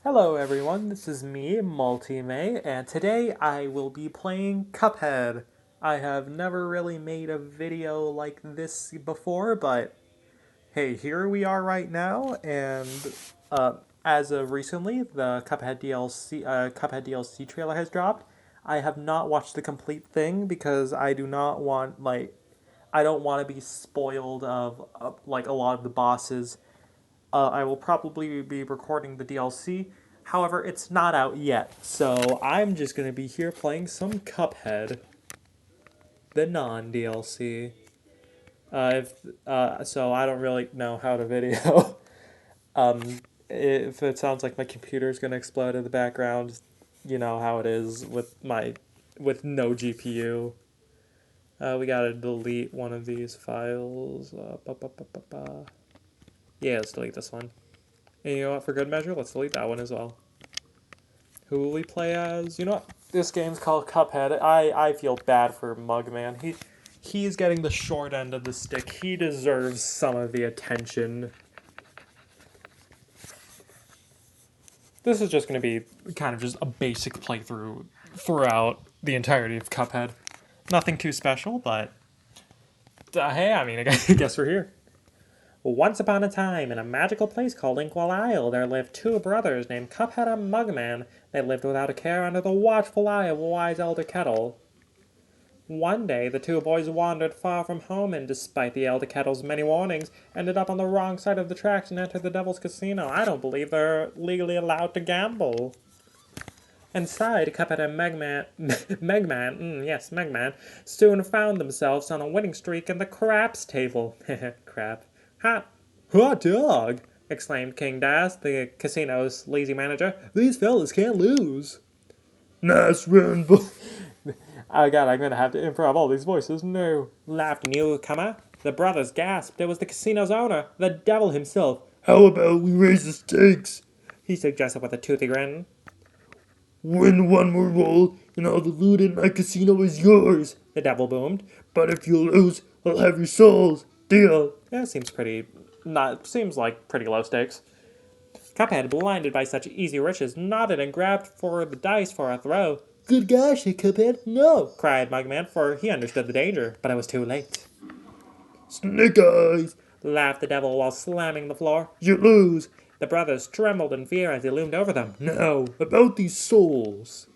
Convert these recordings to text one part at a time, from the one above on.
Hello everyone, this is me, Multi-May, and today I will be playing Cuphead. I have never really made a video like this before, but hey, here we are right now, and uh, as of recently, the Cuphead DLC trailer has dropped. I have not watched the complete thing because I do not want, I don't want to be spoiled of, like, a lot of the bosses. I will probably be recording the DLC. However, it's not out yet, so I'm just going to be here playing some Cuphead, the non-DLC. So I don't really know how to video. If it sounds like my computer's going to explode in the background, you know how it is with no GPU. We gotta delete one of these files. Yeah, let's delete this one. And you know what? For good measure, let's delete that one as well. Who will we play as? You know what? This game's called Cuphead. I feel bad for Mugman. He's getting the short end of the stick. He deserves some of the attention. This is just going to be kind of just a basic playthrough throughout the entirety of Cuphead. Nothing too special, but hey, I mean, I guess we're here. Once upon a time, in a magical place called Inkwell Isle, there lived two brothers named Cuphead and Mugman. They lived without a care under the watchful eye of a wise elder Kettle. One day, the two boys wandered far from home and, despite the elder Kettle's many warnings, ended up on the wrong side of the tracks and entered the Devil's Casino. I don't believe they're legally allowed to gamble. Inside, Cuphead and Megman, soon found themselves on a winning streak in the craps table. Crap. Hot dog! Exclaimed King Das, the casino's lazy manager. These fellas can't lose. Nice run, boy. Oh god, I'm gonna have to improv all these voices. No. Laughed newcomer. The brothers gasped. It was the casino's owner, the devil himself. How about we raise the stakes? He suggested with a toothy grin. Win one more roll, and all the loot in my casino is yours, the devil boomed. But if you lose, I'll have your souls. Deal. Yeah, seems like pretty low stakes. Cuphead, blinded by such easy riches, nodded and grabbed for the dice for a throw. Good gosh, Cuphead, no, cried Mugman, for he understood the danger, but it was too late. Snake eyes, laughed the devil while slamming the floor. You lose. The brothers trembled in fear as he loomed over them. No, about these souls.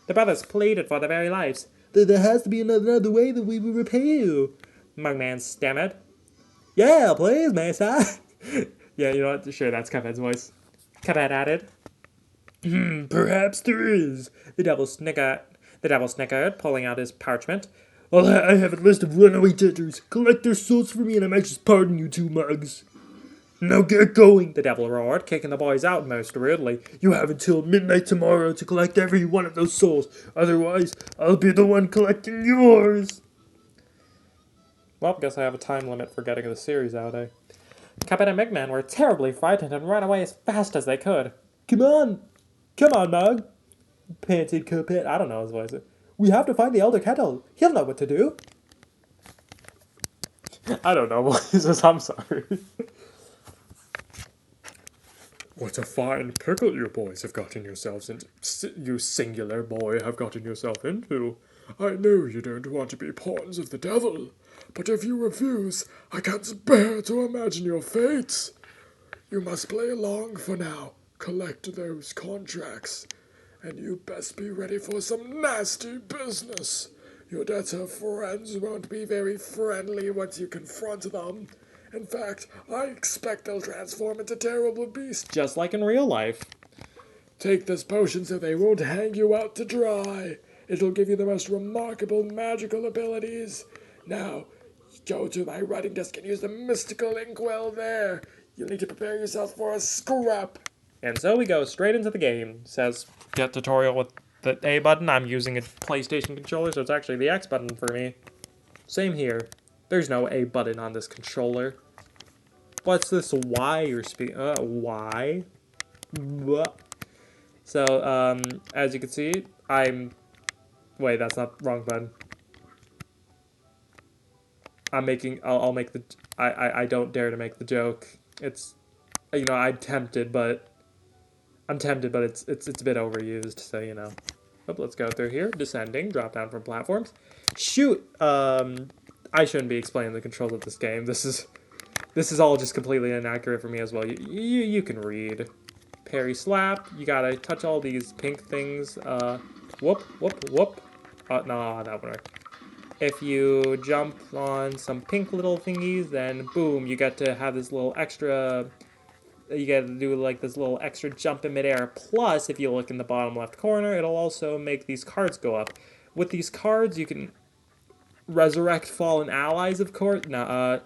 The brothers pleaded for their very lives. There has to be another way that we will repay you, Mugman stammered. Yeah, please, Mesa. Yeah, you know what? Sure, that's Cuphead's voice. Cuphead added. Perhaps there is. The devil snickered, pulling out his parchment. I have a list of runaway debtors. Collect their souls for me and I might just pardon you two mugs. Now get going, the devil roared, kicking the boys out most rudely. You have until midnight tomorrow to collect every one of those souls. Otherwise, I'll be the one collecting yours. Well, guess I have a time limit for getting the series out, eh? Cuphead and Migman were terribly frightened and ran away as fast as they could. Come on, Mug, panted Cuphead. I don't know his voice. We have to find the Elder Kettle. He'll know what to do. I don't know voices, I'm sorry. What a fine pickle you boys have gotten yourselves into. You singular boy have gotten yourself into. I know you don't want to be pawns of the devil, but if you refuse, I can't bear to imagine your fate. You must play along for now, collect those contracts, and you best be ready for some nasty business. Your debtor friends won't be very friendly once you confront them. In fact, I expect they'll transform into terrible beasts, just like in real life. Take this potion so they won't hang you out to dry. It'll give you the most remarkable magical abilities. Now, go to my writing desk and use the mystical inkwell there. You'll need to prepare yourself for a scrap. And so we go straight into the game. It says, get tutorial with the A button. I'm using a PlayStation controller, so it's actually the X button for me. Same here. There's no A button on this controller. What's this Y you're speaking? Y? What? So, as you can see, wait, that's not wrong button. I'll make the, I don't dare to make the joke. It's, I'm tempted, but I'm tempted, but it's a bit overused, so you know. Oh, let's go through here. Descending, drop down from platforms. Shoot! I shouldn't be explaining the controls of this game. This is all just completely inaccurate for me as well. You can read. Parry slap. You gotta touch all these pink things. Whoop, whoop, whoop. No, that one. If you jump on some pink little thingies, then boom, you get to have this little extra. You get to do like this little extra jump in midair. Plus, if you look in the bottom left corner, it'll also make these cards go up. With these cards, you can resurrect fallen allies, of course. Now,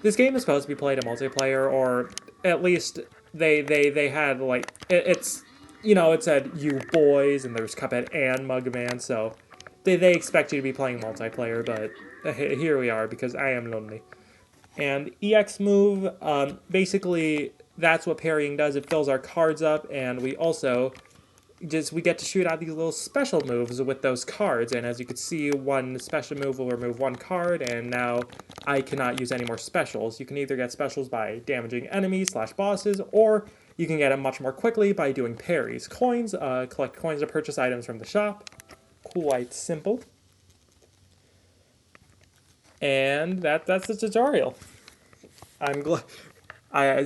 this game is supposed to be played in multiplayer, or at least they had like it's it said you boys and there's Cuphead and Mugman, so they expect you to be playing multiplayer, but here we are because I am lonely. And EX move, basically that's what parrying does. It fills our cards up, and we also we get to shoot out these little special moves with those cards. And as you can see, one special move will remove one card, and now I cannot use any more specials. You can either get specials by damaging enemies / bosses, or you can get it much more quickly by doing parries. Coins, collect coins to purchase items from the shop. Quite simple. And that's the tutorial. I'm glad.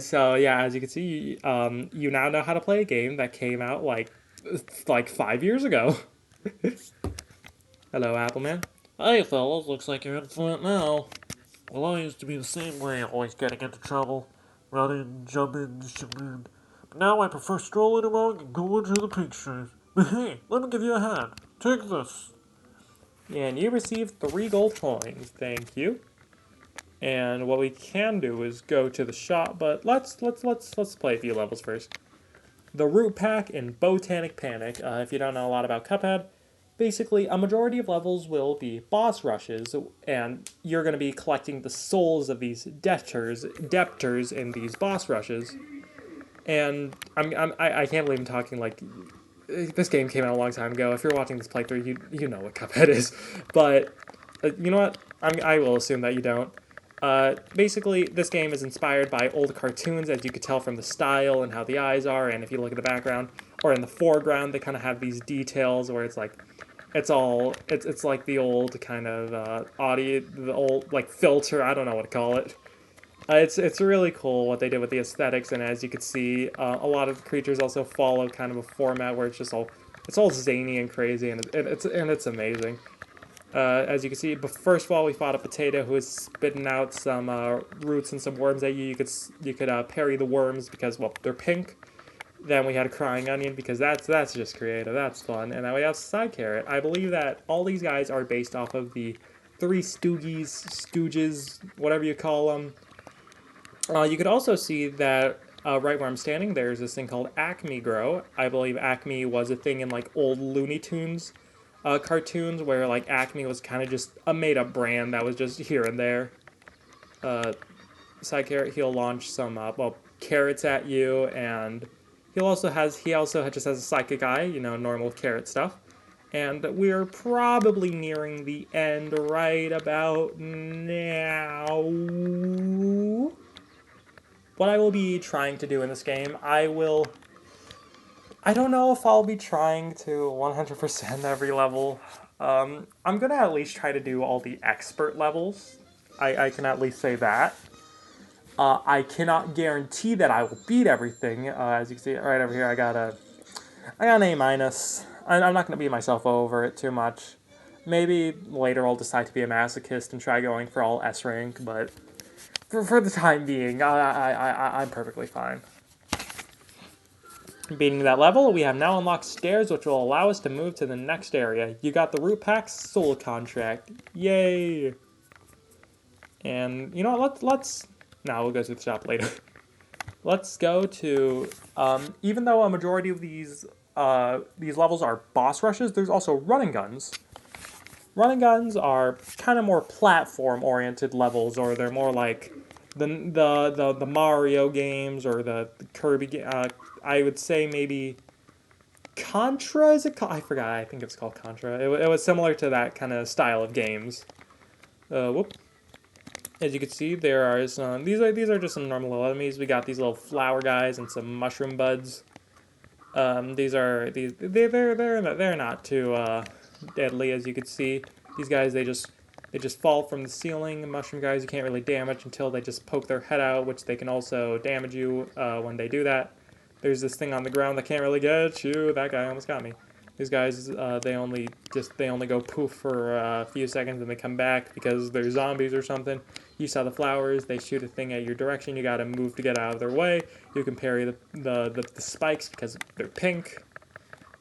So yeah, as you can see, you now know how to play a game that came out like 5 years ago. Hello, Appleman. Hey fellas, looks like you're in for it now. Well, I used to be the same way, always getting into trouble, running, jumping, shooting. But now I prefer strolling along and going to the pictures. But hey, let me give you a hand. Take this. And you receive 3 gold coins. Thank you. And what we can do is go to the shop, but let's play a few levels first. The Root Pack and Botanic Panic. If you don't know a lot about Cuphead, basically a majority of levels will be boss rushes, and you're going to be collecting the souls of these debtors in these boss rushes. And I can't believe I'm talking like this game came out a long time ago. If you're watching this playthrough, you know what Cuphead is, but you know what? I will assume that you don't. Basically, this game is inspired by old cartoons, as you could tell from the style and how the eyes are, and if you look at the background, or in the foreground, they kind of have these details where it's like, it's like the old kind of audio, the old, like, filter, I don't know what to call it. It's really cool what they did with the aesthetics, and as you can see, a lot of the creatures also follow kind of a format where it's all zany and crazy, and it's amazing. As you can see, but first of all, we fought a potato who was spitting out some roots and some worms at you. You could parry the worms because, well, they're pink. Then we had a crying onion because that's just creative. That's fun. And then we have side carrot. I believe that all these guys are based off of the Three Stooges, whatever you call them. You could also see that right where I'm standing, there's this thing called Acme Grow. I believe Acme was a thing in like old Looney Tunes cartoons where like Acme was kind of just a made-up brand that was just here and there. Side carrot, he'll launch some carrots at you, and he also just has a psychic eye, normal carrot stuff. And we're probably nearing the end right about now. What I will be trying to do in this game, I don't know if I'll be trying to 100% every level. I'm going to at least try to do all the expert levels. I can at least say that. I cannot guarantee that I will beat everything. As you can see right over here, I got an A-. I'm not going to beat myself over it too much. Maybe later I'll decide to be a masochist and try going for all S rank, but for the time being, I'm perfectly fine. Beating that level, we have now unlocked stairs, which will allow us to move to the next area. You got the Root Pack's soul contract. Yay! And you know what? Let's. Now we'll go to the shop later. Let's go to. Even though a majority of these levels are boss rushes, there's also running guns. Running guns are kind of more platform-oriented levels, or they're more like the Mario games or the Kirby. I would say maybe Contra, is it called? I forgot. I think it's called Contra. It was similar to that kind of style of games. Whoop. As you can see, there are some. These are just some normal little enemies. We got these little flower guys and some mushroom buds. They're not too deadly, as you can see. These guys, they just fall from the ceiling. Mushroom guys you can't really damage until they just poke their head out, which they can also damage you when they do that. There's this thing on the ground that can't really get you. That guy almost got me. These guys, they only go poof for a few seconds and they come back because they're zombies or something. You saw the flowers. They shoot a thing at your direction. You gotta move to get out of their way. You can parry the spikes because they're pink.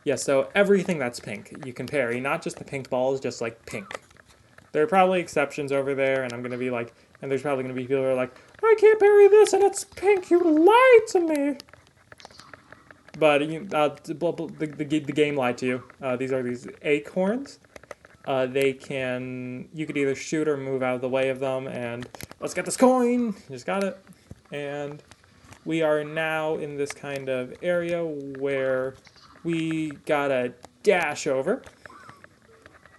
Yeah, so everything that's pink you can parry, not just the pink balls, just like pink. There are probably exceptions over there, and I'm gonna be like, and there's probably gonna be people who are like, I can't parry this and it's pink. You lied to me. But the game lied to you. These are these acorns. You could either shoot or move out of the way of them, and let's get this coin. Just got it. And we are now in this kind of area where we gotta dash over,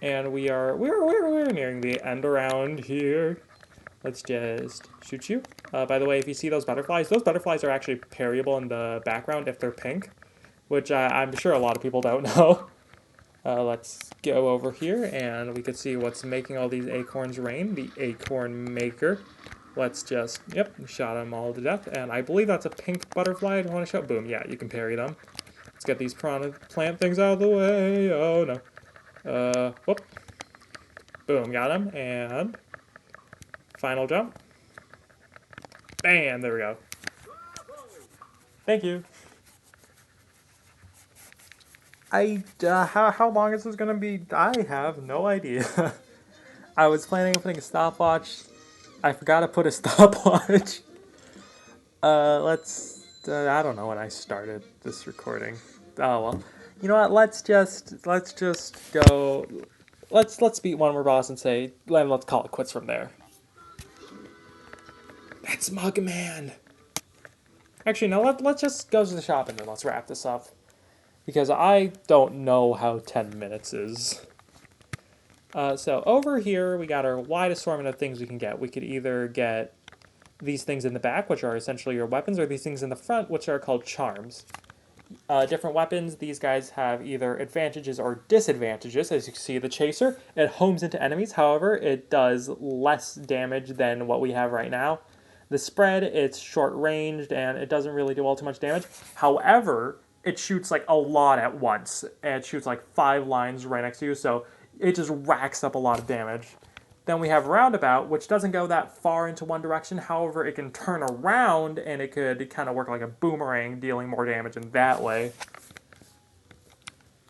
and we're nearing the end around here. Let's just shoot you. By the way, if you see those butterflies are actually parryable in the background if they're pink, which I'm sure a lot of people don't know. Let's go over here, and we can see what's making all these acorns rain, the acorn maker. Let's just, yep, shot them all to death, and I believe that's a pink butterfly I want to show. Boom, yeah, you can parry them. Let's get these piranha plant things out of the way. Oh, no. Whoop. Boom, got him, and final jump. Bam, there we go. Thank you. How long is this gonna be? I have no idea. I was planning on putting a stopwatch. I forgot to put a stopwatch. I don't know when I started this recording. Oh well. You know what? Let's just go. Let's beat one more boss and say let's call it quits from there. That's Mugman. Actually, no. Let's just go to the shop and then let's wrap this up because I don't know how 10 minutes is. So over here we got our wide assortment of things we can get. We could either get these things in the back, which are essentially your weapons, or these things in the front, which are called charms. Different weapons, these guys have either advantages or disadvantages. As you can see, the chaser, it homes into enemies. However, it does less damage than what we have right now. The spread, it's short ranged and it doesn't really do all too much damage. However, it shoots like a lot at once. It shoots like 5 lines right next to you, so it just racks up a lot of damage. Then we have Roundabout, which doesn't go that far into one direction. However, it can turn around and it could kind of work like a boomerang, dealing more damage in that way.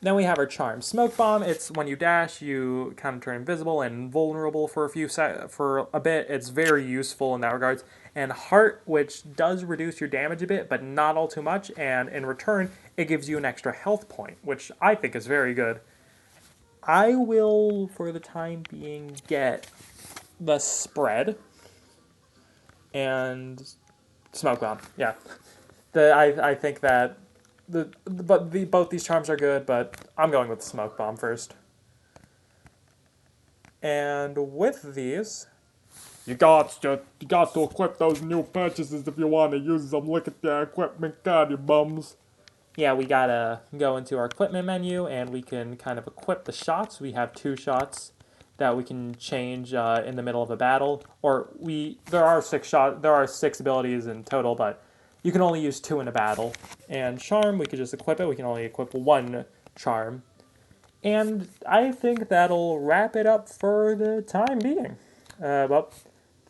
Then we have our Charm. Smoke Bomb, it's when you dash, you kind of turn invisible and vulnerable for for a bit. It's very useful in that regards. And Heart, which does reduce your damage a bit, but not all too much. And in return, it gives you an extra health point, which I think is very good. I will, for the time being, get the spread and smoke bomb. Yeah, I think that both these charms are good, but I'm going with the smoke bomb first. And with these, You got to equip those new purchases if you want to use them. Look at the equipment card, you bums. yeah, we gotta go into our equipment menu and we can kind of equip the shots. We have 2 shots that we can change in the middle of a battle, or there are 6 abilities in total, but you can only use 2 in a battle. And charm, we could just equip it. We can only equip 1 charm. And I think that'll wrap it up for the time being. Well,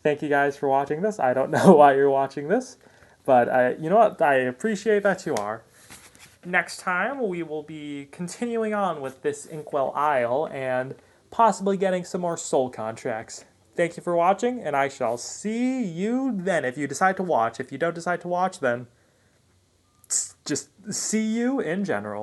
thank you guys for watching this. I don't know why you're watching this, but you know what? I appreciate that you are. Next time, we will be continuing on with this Inkwell Isle and possibly getting some more soul contracts. Thank you for watching, and I shall see you then if you decide to watch. If you don't decide to watch, then just see you in general.